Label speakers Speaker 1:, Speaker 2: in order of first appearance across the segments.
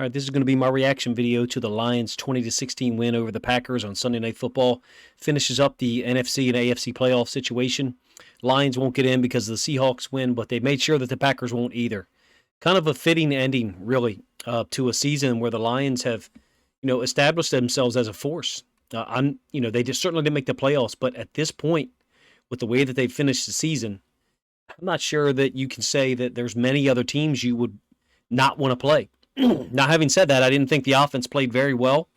Speaker 1: All right, this is going to be my reaction video to the Lions' 20-16 win over the Packers on Sunday Night Football. Finishes up the NFC and AFC playoff situation. Lions won't get in because the Seahawks win, but they made sure that the Packers won't either. Kind of a fitting ending, really, to a season where the Lions have, established themselves as a force. They just certainly didn't make the playoffs, but at this point, with the way that they finished the season, I'm not sure that you can say that there's many other teams you would not want to play. Now, having said that, I didn't think the offense played very well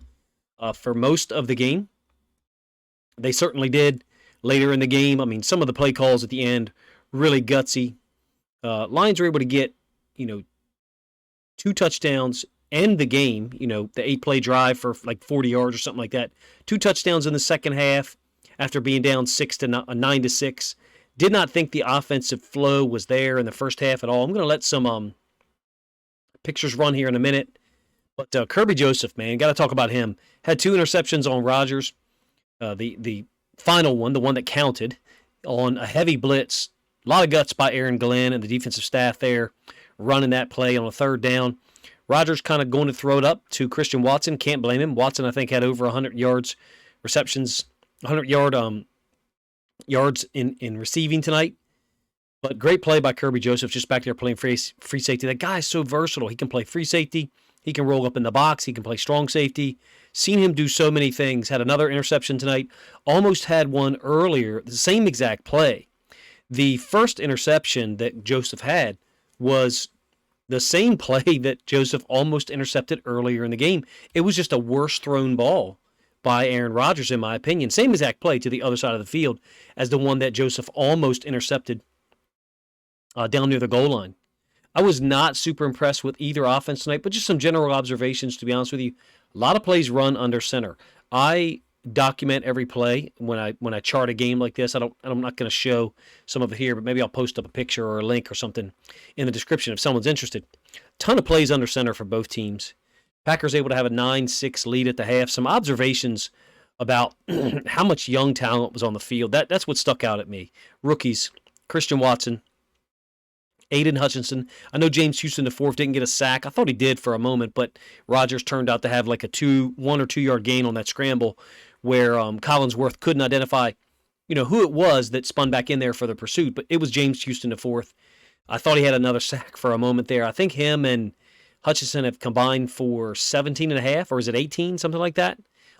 Speaker 1: for most of the game. They certainly did later in the game. I mean, some of the play calls at the end, really gutsy. Lions were able to get, 2 touchdowns, end the game, the 8-play drive for like 40 yards or something like that. 2 touchdowns in the second half after being down 9-6. Did not think the offensive flow was there in the first half at all. I'm going to let some pictures run here in a minute. But Kerby Joseph, man, got to talk about him. Had 2 interceptions on Rodgers. The final one, the one that counted, on a heavy blitz. A lot of guts by Aaron Glenn and the defensive staff there, running that play on a 3rd down. Rodgers kind of going to throw it up to Christian Watson. Can't blame him. Watson, I think, had over 100 yards receptions, 100-yard yards in receiving tonight. But great play by Kerby Joseph, just back there playing free safety. That guy is so versatile. He can play free safety. He can roll up in the box. He can play strong safety. Seen him do so many things. Had another interception tonight. Almost had one earlier, the same exact play. The first interception that Joseph had was the same play that Joseph almost intercepted earlier in the game. It was just a worse thrown ball by Aaron Rodgers, in my opinion. Same exact play to the other side of the field as the one that Joseph almost intercepted down near the goal line. I was not super impressed with either offense tonight, but just some general observations, to be honest with you. A lot of plays run under center. I document every play when I chart a game like this. I'm not going to show some of it here, but maybe I'll post up a picture or a link or something in the description if someone's interested. Ton of plays under center for both teams. Packers able to have a 9-6 lead at the half. Some observations about how much young talent was on the field. That's what stuck out at me. Rookies, Christian Watson, Aidan, Hutchinson. I know James Houston IV didn't get a sack. I thought he did for a moment, but Rodgers turned out to have like a 1 or 2 yard gain on that scramble where Collinsworth couldn't identify, who it was that spun back in there for the pursuit, but it was James Houston IV. I thought he had another sack for a moment there. I think him and Hutchinson have combined for 17 and a half, or is it 18, something like that,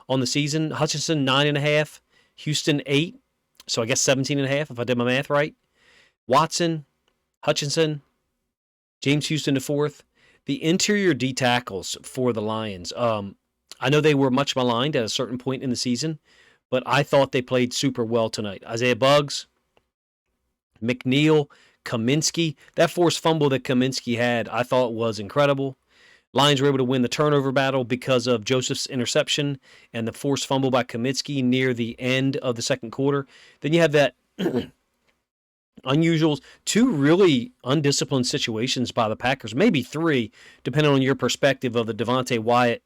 Speaker 1: on the season. Hutchinson 9.5, Houston 8, so I guess 17 and a half if I did my math right. Watson, Hutchinson, James Houston IV. The interior D tackles for the Lions. I know they were much maligned at a certain point in the season, but I thought they played super well tonight. Isaiah Buggs, McNeil, Kaminsky. That forced fumble that Kaminsky had, I thought was incredible. Lions were able to win the turnover battle because of Joseph's interception and the forced fumble by Kaminsky near the end of the second quarter. Then you have that unusual 2 really undisciplined situations by the Packers, maybe 3, depending on your perspective of the Devontae Wyatt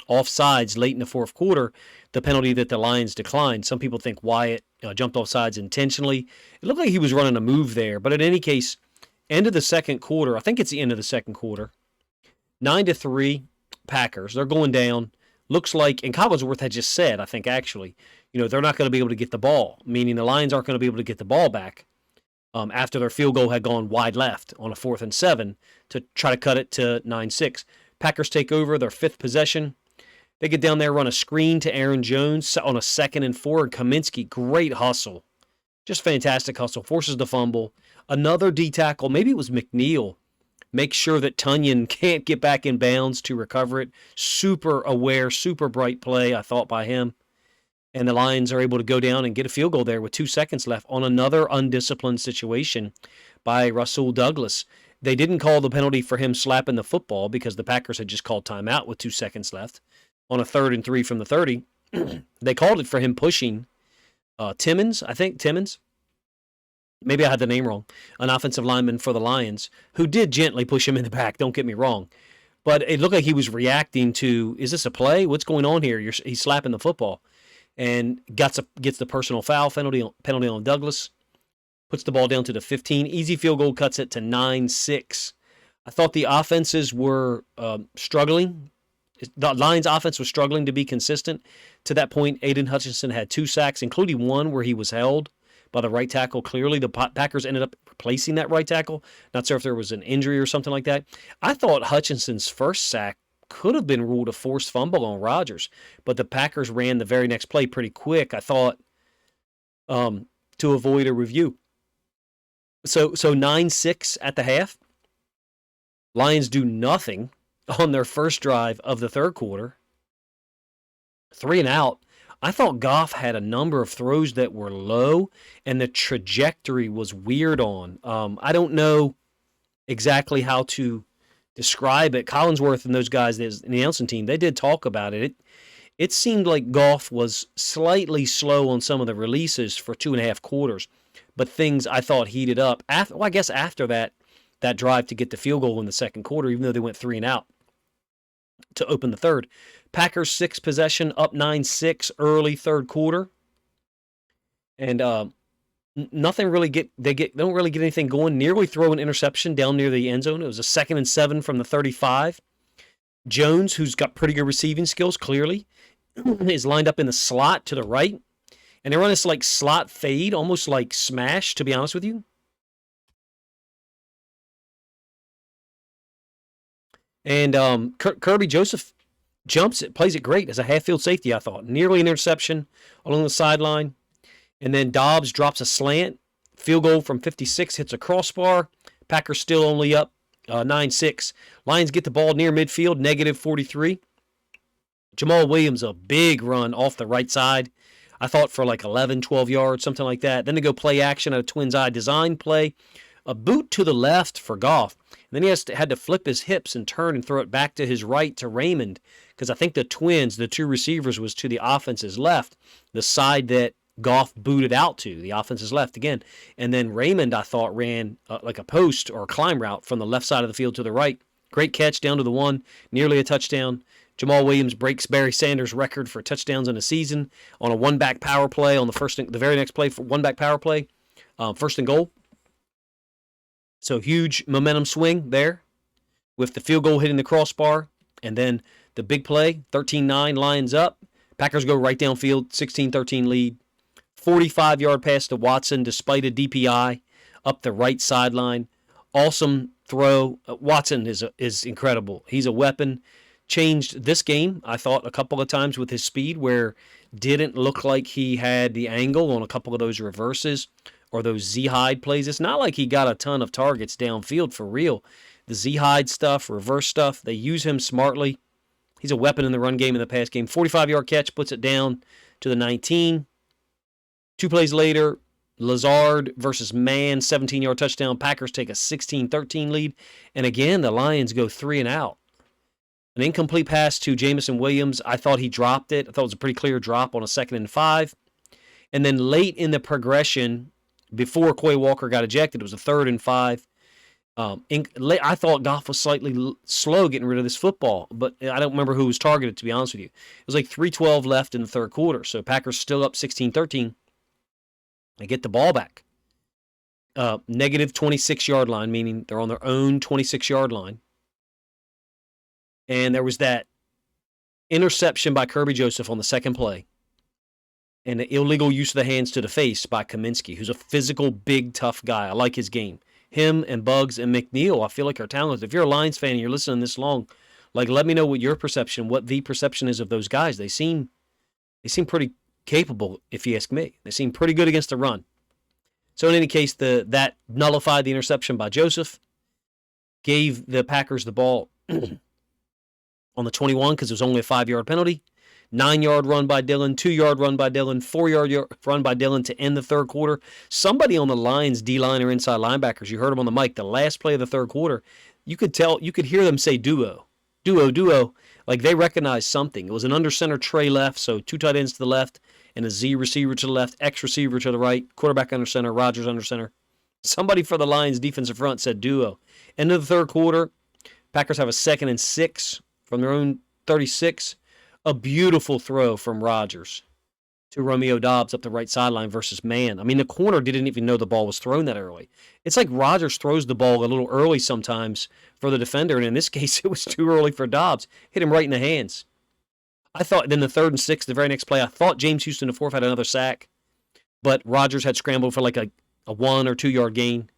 Speaker 1: offsides late in the fourth quarter, the penalty that the Lions declined. Some people think Wyatt jumped offsides intentionally. It looked like he was running a move there, but in any case, end of the second quarter, I think it's the end of the second quarter, 9-3 Packers. They're going down. Looks like, and Collinsworth had just said, I think actually, they're not going to be able to get the ball, meaning the Lions aren't going to be able to get the ball back after their field goal had gone wide left on a 4th and 7 to try to cut it to 9-6. Packers take over their 5th possession. They get down there, run a screen to Aaron Jones on a 2nd and 4. And Kaminsky, great hustle. Just fantastic hustle. Forces the fumble. Another D tackle, maybe it was McNeil, makes sure that Tunyon can't get back in bounds to recover it. Super aware, super bright play, I thought, by him. And the Lions are able to go down and get a field goal there with 2 seconds left on another undisciplined situation by Rasul Douglas. They didn't call the penalty for him slapping the football because the Packers had just called timeout with 2 seconds left on a 3rd and 3 from the 30. They called it for him pushing Timmons, I think, Timmons. Maybe I had the name wrong. An offensive lineman for the Lions who did gently push him in the back, don't get me wrong. But it looked like he was reacting to, is this a play? What's going on here? He's slapping the football. And gets the personal foul penalty on Douglas. Puts the ball down to the 15. Easy field goal, cuts it to 9-6. I thought the offenses were struggling. The Lions' offense was struggling to be consistent. To that point, Aidan Hutchinson had 2 sacks, including one where he was held by the right tackle. Clearly, the Packers ended up replacing that right tackle. Not sure if there was an injury or something like that. I thought Hutchinson's first sack could have been ruled a forced fumble on Rodgers, but the Packers ran the very next play pretty quick, I thought, to avoid a review. So 9-6 at the half. Lions do nothing on their first drive of the third quarter. 3 and out. I thought Goff had a number of throws that were low, and the trajectory was weird on. I don't know exactly how to describe it. Collinsworth and those guys in the announcing team, they did talk about it. It seemed like Goff was slightly slow on some of the releases for 2.5 quarters, but things I thought heated up. I guess after that drive to get the field goal in the second quarter, even though they went 3 and out to open the third. Packers 6 possession, up 9-6 early third quarter, and nothing really they don't really get anything going. Nearly throw an interception down near the end zone. It was a 2nd and 7 from the 35. Jones, who's got pretty good receiving skills, clearly, is lined up in the slot to the right, and they run this like slot fade, almost like smash, to be honest with you. And Kerby Joseph jumps it, plays it great as a half-field safety, I thought. Nearly an interception along the sideline. And then Dobbs drops a slant. Field goal from 56, hits a crossbar. Packers still only up 9-6. Lions get the ball near midfield, -43. Jamaal Williams, a big run off the right side. I thought for like 11, 12 yards, something like that. Then they go play action at a Twins eye design play. A boot to the left for Goff. And then he had to flip his hips and turn and throw it back to his right to Raymond, because I think the Twins, the 2 receivers, was to the offense's left, the side that Goff booted out to, the offense's left again. And then Raymond, I thought, ran like a post or a climb route from the left side of the field to the right. Great catch down to the 1, nearly a touchdown. Jamaal Williams breaks Barry Sanders' record for touchdowns in a season on a one-back power play on the very next play for one-back power play, 1st and goal. So huge momentum swing there with the field goal hitting the crossbar. And then the big play, 13-9, Lions up. Packers go right downfield, 16-13 lead. 45-yard pass to Watson despite a DPI up the right sideline. Awesome throw. Watson is incredible. He's a weapon. Changed this game, I thought, a couple of times with his speed, where didn't look like he had the angle on a couple of those reverses or those Z-hide plays. It's not like he got a ton of targets downfield for real. The Z-hide stuff, reverse stuff, they use him smartly. He's a weapon in the run game and the pass game. 45-yard catch puts it down to the 19. 2 plays later, Lazard versus Mann, 17-yard touchdown. Packers take a 16-13 lead. And again, the Lions go 3 and out. An incomplete pass to Jamison Williams. I thought he dropped it. I thought it was a pretty clear drop on a 2nd and 5. And then late in the progression, before Quay Walker got ejected, it was a 3rd and 5. I thought Goff was slightly slow getting rid of this football, but I don't remember who was targeted, to be honest with you. It was like 3:12 left in the third quarter, so Packers still up 16-13. They get the ball back. Negative 26-yard line, meaning they're on their own 26-yard line. And there was that interception by Kerby Joseph on the second play, and the illegal use of the hands to the face by Kaminsky, who's a physical, big, tough guy. I like his game. Him and Bugs and McNeil, I feel like, are talented. If you're a Lions fan and you're listening this long, like, let me know what the perception is of those guys. They seem pretty capable, if you ask me. They seem pretty good against the run. So in any case, that nullified the interception by Joseph, gave the Packers the ball on the 21 because it was only a 5-yard penalty. 9-yard run by Dillon, 2-yard run by Dillon, 4-yard run by Dillon to end the third quarter. Somebody on the Lions D-line or inside linebackers, you heard him on the mic, the last play of the third quarter, you could hear them say duo, like they recognized something. It was an under center tray left, so 2 tight ends to the left and a Z receiver to the left, X receiver to the right, quarterback under center, Rodgers under center. Somebody for the Lions defensive front said duo. End of the third quarter, Packers have a 2nd and 6 from their own 36. A beautiful throw from Rodgers to Romeo Doubs up the right sideline versus man. I mean, the corner didn't even know the ball was thrown that early. It's like Rodgers throws the ball a little early sometimes for the defender, and in this case, it was too early for Doubs. Hit him right in the hands. I thought then the 3rd and 6, the very next play, I thought James Houston, the 4th, had another sack, but Rodgers had scrambled for like a 1 or 2 yard gain.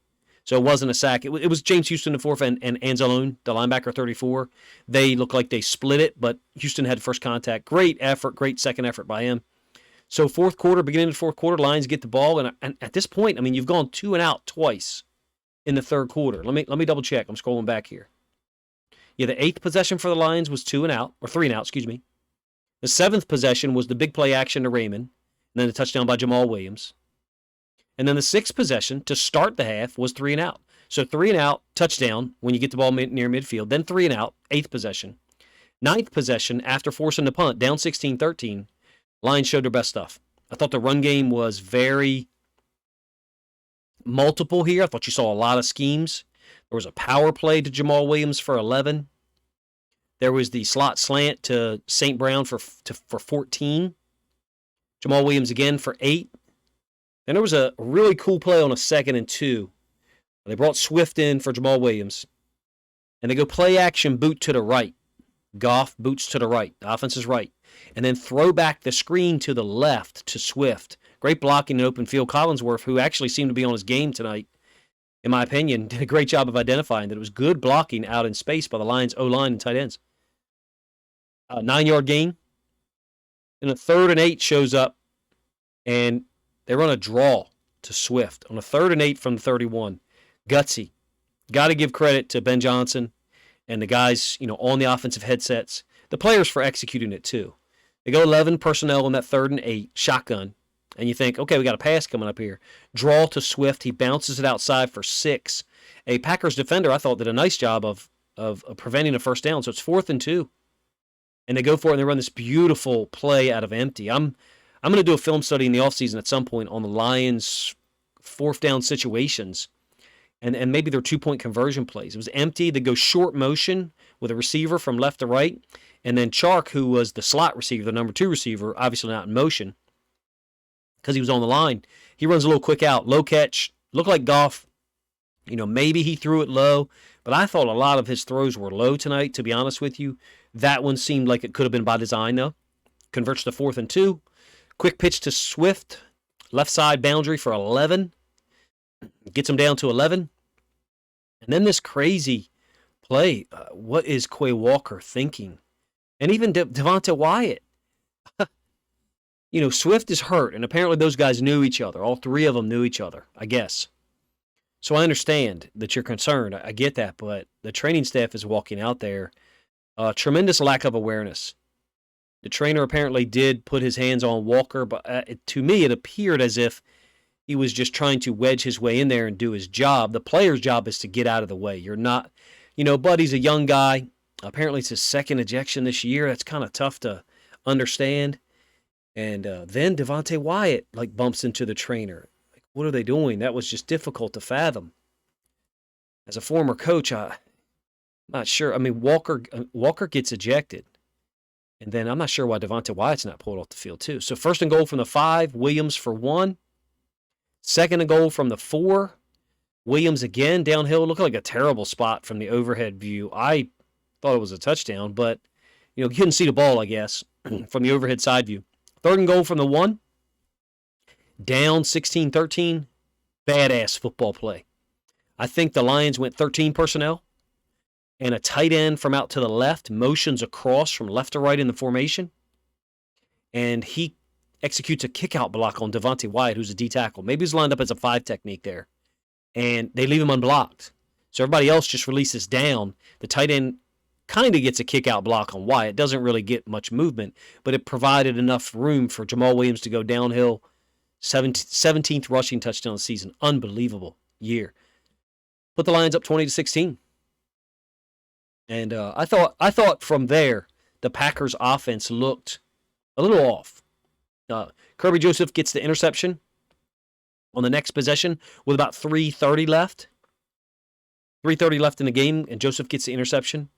Speaker 1: So it wasn't a sack. It was James Houston, the 4th, and Anzalone, the linebacker, 34. They looked like they split it, but Houston had first contact. Great effort, great second effort by him. So fourth quarter, beginning of the fourth quarter, Lions get the ball, and at this point, I mean, you've gone 2 and out twice in the third quarter. Let me double check. I'm scrolling back here. Yeah, the 8th possession for the Lions was 2 and out, or 3 and out, excuse me. The 7th possession was the big play action to Raymond, and then the touchdown by Jamaal Williams. And then the 6th possession to start the half was 3 and out. So 3 and out, touchdown when you get the ball near midfield. Then 3 and out, 8th possession. 9th possession after forcing the punt, down 16-13. Lions showed their best stuff. I thought the run game was very multiple here. I thought you saw a lot of schemes. There was a power play to Jamaal Williams for 11. There was the slot slant to St. Brown for 14. Jamaal Williams again for 8. Then there was a really cool play on a 2nd and 2. They brought Swift in for Jamaal Williams. And they go play action boot to the right. Goff boots to the right. The offense is right. And then throw back the screen to the left to Swift. Great blocking in open field. Collinsworth, who actually seemed to be on his game tonight, in my opinion, did a great job of identifying that it was good blocking out in space by the Lions O-line and tight ends. 9-yard gain. And a 3rd and 8 shows up. And they run a draw to Swift on a 3rd and 8 from the 31. Gutsy. Got to give credit to Ben Johnson and the guys, on the offensive headsets. The players for executing it too. They go 11 personnel on that 3rd and 8, shotgun. And you think, okay, we got a pass coming up here. Draw to Swift. He bounces it outside for 6. A Packers defender, I thought, did a nice job of preventing a first down. So it's 4th and 2. And they go for it and they run this beautiful play out of empty. I'm going to do a film study in the offseason at some point on the Lions' 4th down situations and maybe their 2-point conversion plays. It was empty. They go short motion with a receiver from left to right. And then Chark, who was the slot receiver, the number 2 receiver, obviously not in motion because he was on the line. He runs a little quick out, low catch, looked like Goff. Maybe he threw it low, but I thought a lot of his throws were low tonight, to be honest with you. That one seemed like it could have been by design, though. Converts to 4th and 2. Quick pitch to Swift, left side boundary for 11. Gets him down to 11. And then this crazy play. What is Quay Walker thinking? And even Devonta Wyatt. Swift is hurt, and apparently those guys knew each other. All 3 of them knew each other, I guess. So I understand that you're concerned. I get that, but the training staff is walking out there. Tremendous lack of awareness. The trainer apparently did put his hands on Walker, but to me it appeared as if he was just trying to wedge his way in there and do his job. The player's job is to get out of the way. You're not, Buddy's a young guy. Apparently it's his 2nd ejection this year. That's kind of tough to understand. And then Devonta Wyatt bumps into the trainer. What are they doing? That was just difficult to fathom. As a former coach, I'm not sure. I mean, Walker gets ejected. And then I'm not sure why Devonta Wyatt's not pulled off the field, too. So 1st and goal from the 5, Williams for 1. 2nd and goal from the 4. Williams again downhill. Looked like a terrible spot from the overhead view. I thought it was a touchdown, but, you couldn't see the ball, I guess, from the overhead side view. 3rd and goal from the 1. Down 16-13. Badass football play. I think the Lions went 13 personnel. And a tight end from out to the left motions across from left to right in the formation. And he executes a kick-out block on Devonta Wyatt, who's a D tackle. Maybe he's lined up as a 5 technique there. And they leave him unblocked. So everybody else just releases down. The tight end kind of gets a kick-out block on Wyatt. Doesn't really get much movement, but it provided enough room for Jamaal Williams to go downhill. 17th rushing touchdown of the season. Unbelievable year. Put the Lions up 20-16. And I thought from there, the Packers' offense looked a little off. Kerby Joseph gets the interception on the next possession with about 3:30 left. 3:30 left in the game, and Joseph gets the interception.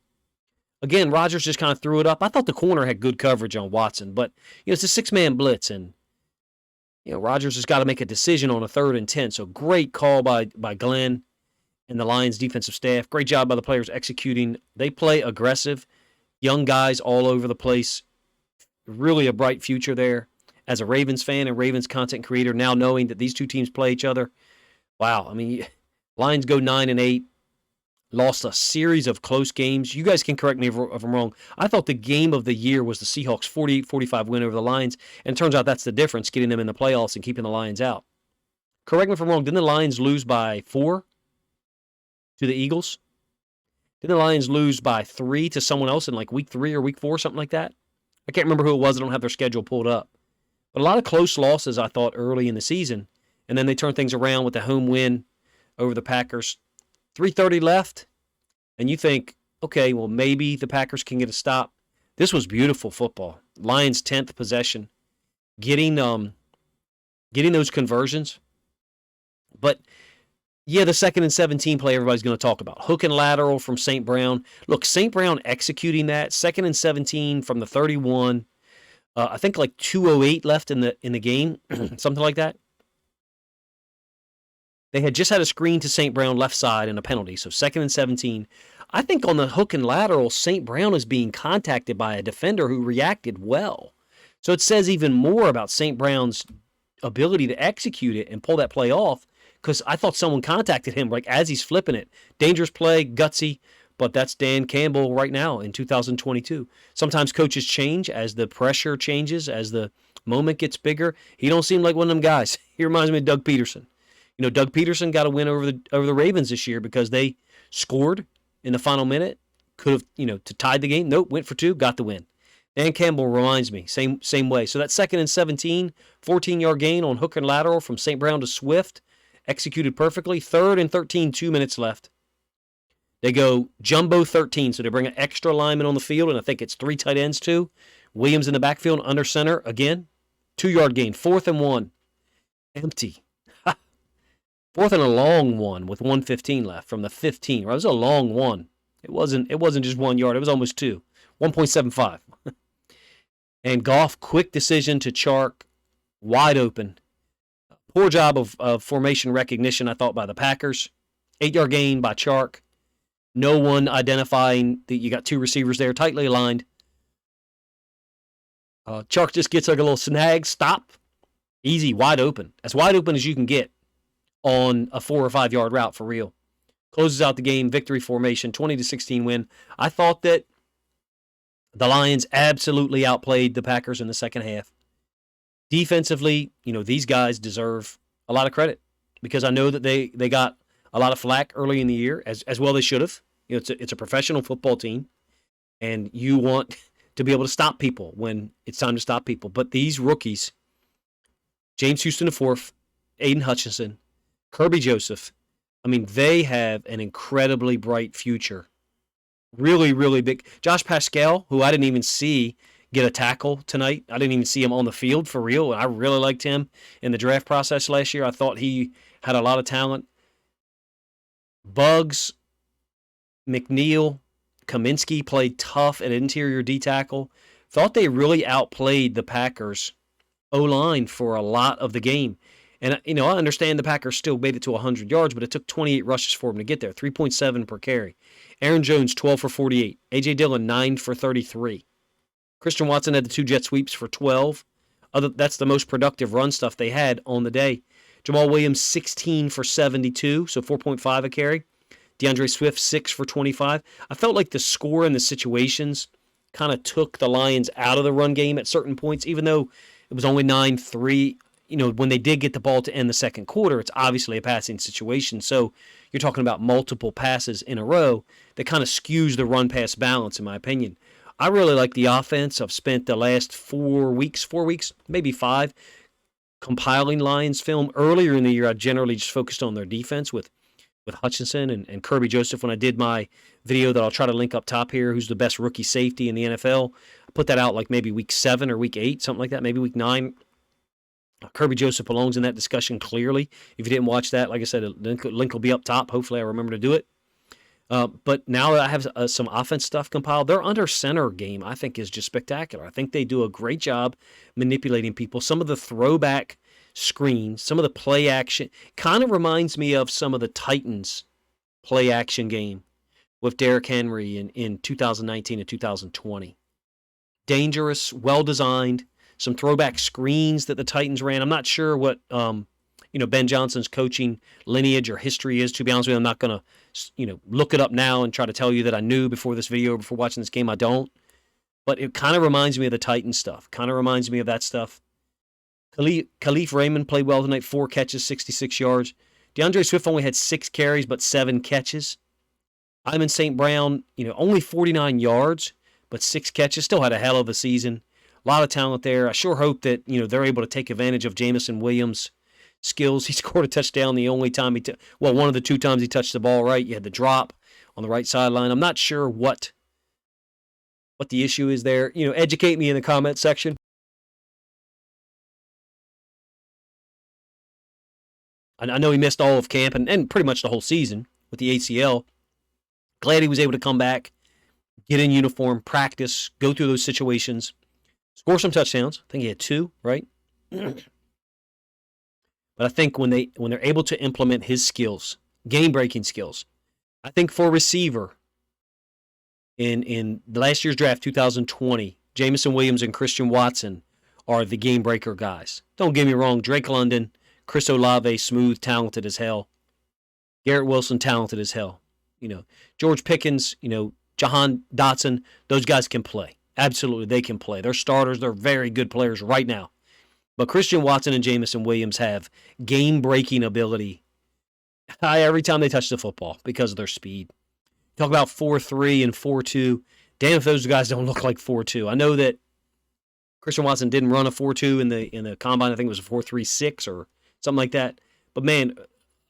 Speaker 1: Again, Rodgers just kind of threw it up. I thought the corner had good coverage on Watson, but it's a 6-man blitz, and Rodgers has got to make a decision on a 3rd and 10. So great call by Glenn and the Lions defensive staff. Great job by the players executing. They play aggressive. Young guys all over the place. Really a bright future there. As a Ravens fan and Ravens content creator, now knowing that these two teams play each other, wow. I mean, Lions go 9-8, lost a series of close games. You guys can correct me if I'm wrong. I thought the game of the year was the Seahawks' 48-45 win over the Lions, and it turns out that's the difference, getting them in the playoffs and keeping the Lions out. Correct me if I'm wrong. Didn't the Lions lose by 4 to the Eagles? Didn't the Lions lose by 3 to someone else in like week 3 or week 4, something like that? I can't remember who it was. I don't have their schedule pulled up. But a lot of close losses, I thought, early in the season. And then they turned things around with the home win over the Packers. 3:30 left. And you think, okay, well, maybe the Packers can get a stop. This was beautiful football. Lions' 10th possession. Getting those conversions. But, yeah, the 2nd and 17 play everybody's going to talk about. Hook and lateral from St. Brown. Look, St. Brown executing that. 2nd and 17 from the 31. I think like 2:08 left in the game, something like that. They had just had a screen to St. Brown left side and a penalty, so 2nd and 17. I think on the hook and lateral, St. Brown is being contacted by a defender who reacted well. So it says even more about St. Brown's ability to execute it and pull that play off, because I thought someone contacted him like as he's flipping it. Dangerous play, gutsy. But that's Dan Campbell right now in 2022. Sometimes coaches change as the pressure changes, as the moment gets bigger. He don't seem like one of them guys. He reminds me of Doug Peterson. Doug Peterson got a win over the Ravens this year because they scored in the final minute. Could have, to tie the game. Nope, went for 2, got the win. Dan Campbell reminds me, same way. So that 2nd and 17, 14-yard gain on hook and lateral from St. Brown to Swift, executed perfectly. 3rd and 13, 2 minutes left. They go jumbo 13, so they bring an extra lineman on the field, and I think it's 3 tight ends too. Williams in the backfield, under center again. 2-yard gain, 4th and 1. Empty. 4th and a long one with 1:15 left from the 15. Right? It was a long one. It wasn't just 1 yard. It was almost 2. 1.75. And Goff, quick decision to Chark, wide open. Poor job of formation recognition, I thought, by the Packers. 8-yard gain by Chark. No one identifying that you got 2 receivers there, tightly aligned. Chark just gets like a little snag, stop. Easy, wide open. As wide open as you can get on a 4 or 5 yard route for real. Closes out the game, victory formation, 20-16 win. I thought that the Lions absolutely outplayed the Packers in the second half. Defensively, these guys deserve a lot of credit because I know that they got a lot of flack early in the year, as well they should have. It's a professional football team, and you want to be able to stop people when it's time to stop people. But these rookies, James Houston IV, Aidan Hutchinson, Kerby Joseph, they have an incredibly bright future. Really, really big. Josh Pascal, who I didn't even see get a tackle tonight. I didn't even see him on the field for real. I really liked him in the draft process last year. I thought he had a lot of talent. Buggs, McNeil, Kaminsky played tough at interior D tackle. Thought they really outplayed the Packers O-line for a lot of the game. And, I understand the Packers still made it to 100 yards, but it took 28 rushes for them to get there, 3.7 per carry. Aaron Jones, 12 for 48. A.J. Dillon, 9 for 33. Christian Watson had the 2 jet sweeps for 12. That's the most productive run stuff they had on the day. Jamaal Williams, 16 for 72, so 4.5 a carry. DeAndre Swift, 6 for 25. I felt like the score and the situations kind of took the Lions out of the run game at certain points, even though it was only 9-3. When they did get the ball to end the second quarter, it's obviously a passing situation. So you're talking about multiple passes in a row that kind of skews the run-pass balance, in my opinion. I really like the offense. I've spent the last 4 weeks, maybe 5, compiling Lions film. Earlier in the year, I generally just focused on their defense with Hutchinson and Kerby Joseph when I did my video that I'll try to link up top here, who's the best rookie safety in the NFL. I put that out like maybe week 7 or week 8, something like that, maybe week 9. Kerby Joseph belongs in that discussion clearly. If you didn't watch that, like I said, the link will be up top. Hopefully I remember to do it. But now that I have some offense stuff compiled, their under center game, I think, is just spectacular. I think they do a great job manipulating people. Some of the throwback screens, some of the play action. Kind of reminds me of some of the Titans play action game with Derrick Henry in 2019 and 2020. Dangerous, well-designed, some throwback screens that the Titans ran. I'm not sure what Ben Johnson's coaching lineage or history is. To be honest with you, I'm not going to look it up now and try to tell you that I knew before this video or before watching this game. I don't. But it kind of reminds me of the Titans stuff. Kind of reminds me of that stuff. Khalif Raymond played well tonight. 4 catches, 66 yards. DeAndre Swift only had 6 carries, but 7 catches. Amon St. Brown, only 49 yards, but 6 catches. Still had a hell of a season. A lot of talent there. I sure hope that, they're able to take advantage of Jameson Williams' skills. He scored a touchdown the only time one of the 2 times he touched the ball right. You had the drop on the right sideline. I'm not sure what the issue is there. Educate me in the comment section. I know he missed all of camp and pretty much the whole season with the ACL. Glad he was able to come back, get in uniform, practice, go through those situations, score some touchdowns. I think he had 2, right? But I think when they're able to implement his skills, game-breaking skills, I think for a receiver in last year's draft, 2020, Jameson Williams and Christian Watson are the game-breaker guys. Don't get me wrong, Drake London, Chris Olave, smooth, talented as hell. Garrett Wilson, talented as hell. George Pickens, Jahan Dotson, those guys can play. Absolutely, they can play. They're starters. They're very good players right now. But Christian Watson and Jameson Williams have game-breaking ability every time they touch the football because of their speed. Talk about 4.3 and 4.2. Damn if those guys don't look like 4.2. I know that Christian Watson didn't run a 4.2 in the combine. I think it was a 4.36 or something like that. But, man,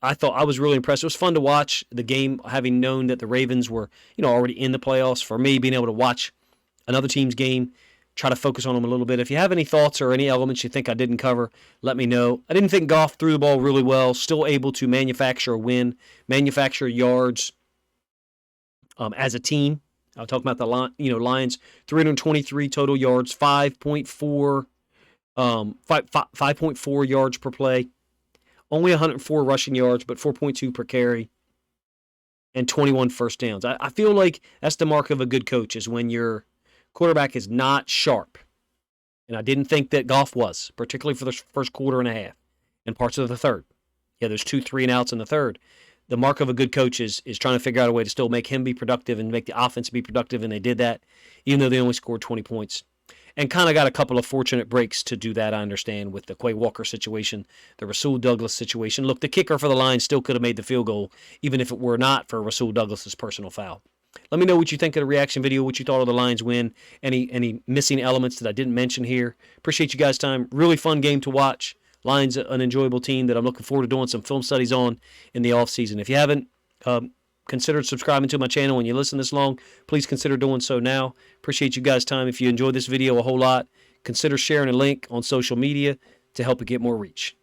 Speaker 1: I was really impressed. It was fun to watch the game, having known that the Ravens were, already in the playoffs. For me, being able to watch another team's game, try to focus on them a little bit. If you have any thoughts or any elements you think I didn't cover, let me know. I didn't think Goff threw the ball really well. Still able to manufacture a win, manufacture yards as a team. I'll talk about the Lions, 323 total yards, 5.4 yards per play. Only 104 rushing yards, but 4.2 per carry, and 21 first downs. I feel like that's the mark of a good coach, is when your quarterback is not sharp. And I didn't think that Goff was, particularly for the first quarter and a half and parts of the third. Yeah, there's 2 3-and-outs in the third. The mark of a good coach is trying to figure out a way to still make him be productive and make the offense be productive, and they did that, even though they only scored 20 points. And kind of got a couple of fortunate breaks to do that, I understand, with the Quay Walker situation, the Rasul Douglas situation. Look, the kicker for the Lions still could have made the field goal, even if it were not for Rasul Douglas's personal foul. Let me know what you think of the reaction video, what you thought of the Lions win, any missing elements that I didn't mention here. Appreciate you guys' time. Really fun game to watch. Lions, an enjoyable team that I'm looking forward to doing some film studies on in the offseason. If you haven't considered subscribing to my channel when you listen this long, please consider doing so now. Appreciate you guys' time. If you enjoyed this video a whole lot, consider sharing a link on social media to help it get more reach.